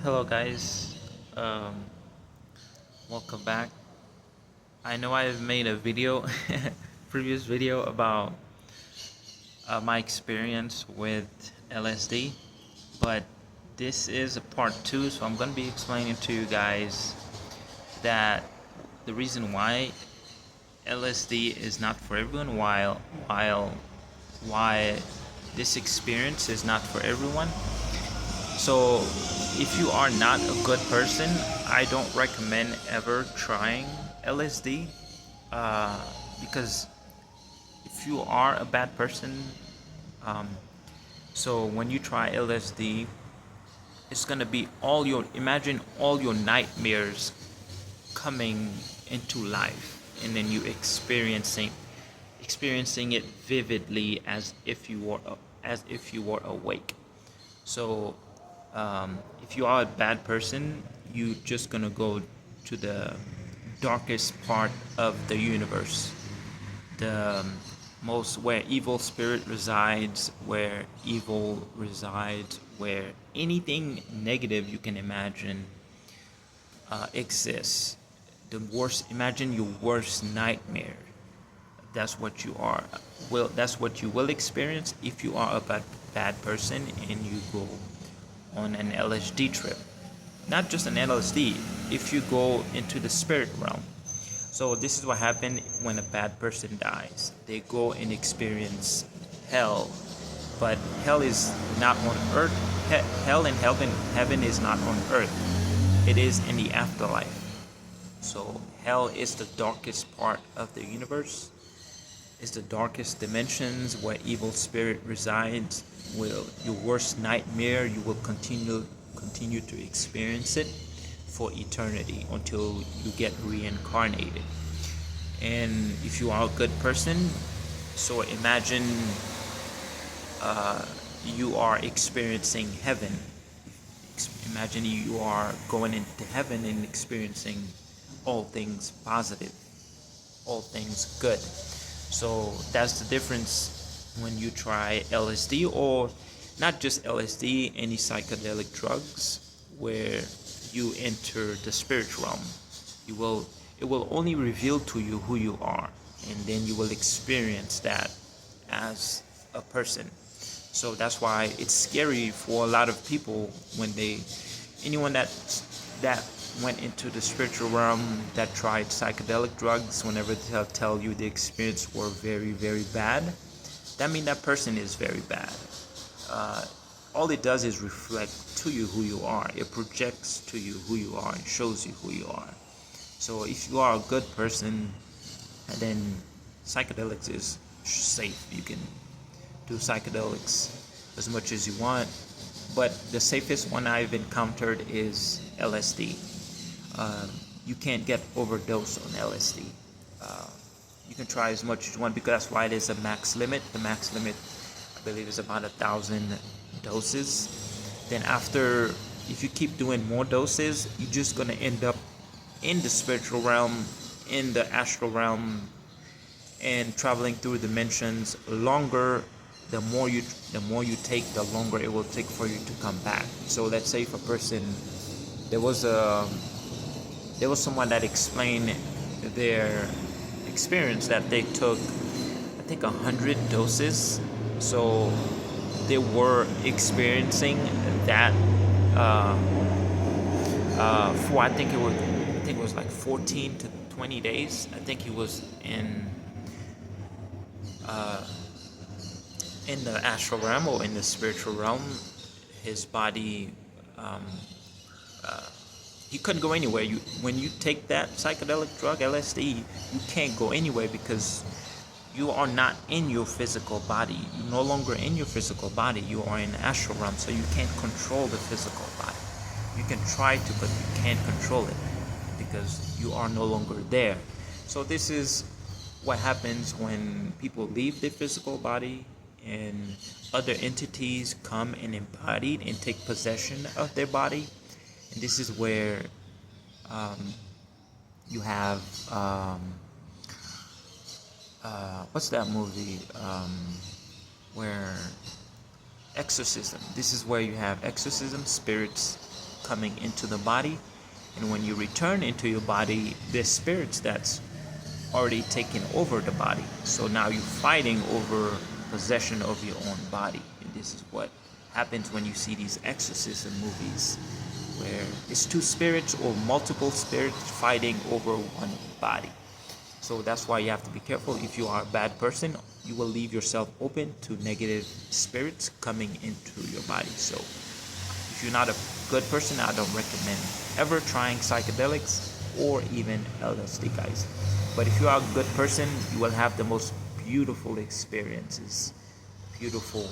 Hello, guys. Um, Welcome back. I know I've made a video, previous video about my experience with LSD, but this is a part two, so I'm gonna be explaining to you guys that the reason why LSD is not for everyone, why this experience is not for everyone. So, if you are not a good person, I don't recommend ever trying LSD uh, because if you are a bad person, um, so when you try LSD, it's gonna be imagine all your nightmares coming into life, and then you experiencing it vividly as if you were awake. So, if you are a bad person, you just gonna go to the darkest part of the universe, the most where evil spirit resides, where anything negative you can imagine exists. Imagine your worst nightmare. That's what you are. That's what you will experience if you are a bad person and you go on an LSD trip. Not just an LSD, if you go into the spirit realm. So this is what happened when a bad person dies. They go and experience hell, but hell is not on earth. Hell and heaven is not on earth. It is in the afterlife. So hell is the darkest part of the universe. It's the darkest dimensions where evil spirit resides. Will your worst nightmare, you will continue to experience it for eternity until you get reincarnated. And if you are a good person, so imagine you are experiencing heaven. Imagine you are going into heaven and experiencing all things positive, all things good. So that's the difference when you try LSD, or not just LSD, any psychedelic drugs where you enter the spirit realm. You will it will only reveal to you who you are, and then you will experience that as a person. So that's why it's scary for a lot of people when anyone that went into the spiritual realm, that tried psychedelic drugs, whenever they'll tell you the experience were very, very bad, that means that person is very bad. Uh, all it does is reflect to you who you are. It projects to you who you are and shows you who you are. So if you are a good person, then psychedelics is safe. You can do psychedelics as much as you want, but the safest one I've encountered is LSD. You can't get overdose on LSD. Uh, you can try as much as you want because that's why there's a max limit. The max limit, I believe, is about 1,000 doses. Then after, if you keep doing more doses, you're just gonna end up in the spiritual realm, in the astral realm, and traveling through dimensions longer. The more you take, the longer it will take for you to come back. So let's say if a person, there was a there was someone that explained their experience that they took, I think, 100 doses. So they were experiencing that uh, for I think it was like 14 to 20 days. I think he was uh, in the astral realm or in the spiritual realm. His body, um, uh, he couldn't go anywhere. When you take that psychedelic drug LSD, you can't go anywhere because you are not in your physical body. You're no longer in your physical body. You are in the astral realm, so you can't control the physical body. You can try to, but you can't control it because you are no longer there. So this is what happens when people leave their physical body and other entities come and embody and take possession of their body. And this is where you have what's that movie where exorcism. This is where you have exorcism, spirits coming into the body. And when you return into your body, there's spirits that's already taken over the body. So now you're fighting over possession of your own body. And this is what happens when you see these exorcism movies, where it's two spirits or multiple spirits fighting over one body. So that's why you have to be careful. If you are a bad person, you will leave yourself open to negative spirits coming into your body. So if you're not a good person, I don't recommend ever trying psychedelics or even LSD, guys. But if you are a good person, you will have the most beautiful experiences, beautiful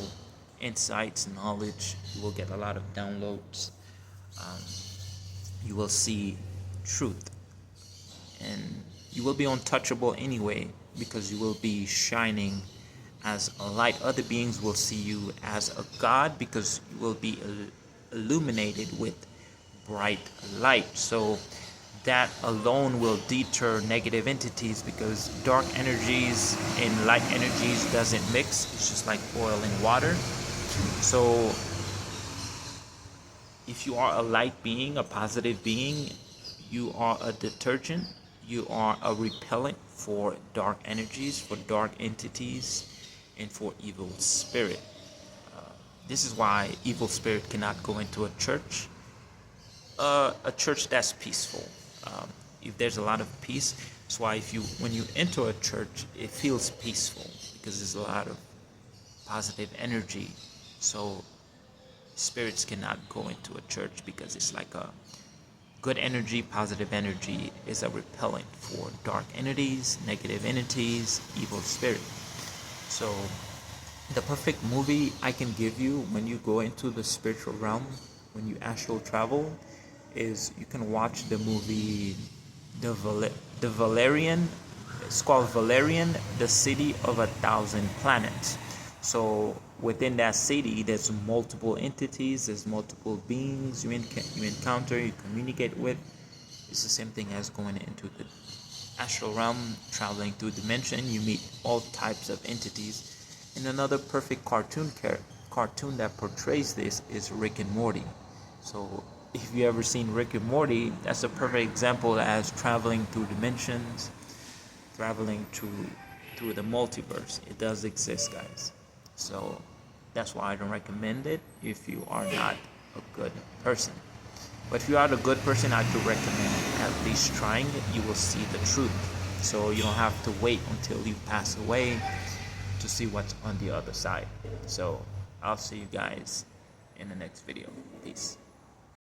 insights, knowledge. You will get a lot of downloads. You will see truth, and you will be untouchable anyway, because you will be shining as a light. Other beings will see you as a god, because you will be illuminated with bright light. So that alone will deter negative entities, because dark energies and light energies doesn't mix. It's just like oil and water. So if you are a light being, a positive being, you are a detergent, you are a repellent for dark energies, for dark entities, and for evil spirit. This is why evil spirit cannot go into a church that's peaceful. If there's a lot of peace, that's why when you enter a church, it feels peaceful, because there's a lot of positive energy. So spirits cannot go into a church, because it's like a good energy, positive energy is a repellent for dark entities, negative entities, evil spirit. So the perfect movie I can give you when you go into the spiritual realm, when you astral travel, is you can watch the movie the Valerian. It's called Valerian, the City of 1,000 Planets. So within that city, there's multiple entities, there's multiple beings you encounter, you communicate with. It's the same thing as going into the astral realm, traveling through dimension. You meet all types of entities. And another perfect cartoon that portrays this is Rick and Morty. So if you ever seen Rick and Morty, that's a perfect example as traveling through dimensions, traveling through the multiverse. It does exist, guys. So that's why I don't recommend it if you are not a good person. But if you are a good person, I do recommend at least trying it. You will see the truth. So you don't have to wait until you pass away to see what's on the other side. So I'll see you guys in the next video. Peace.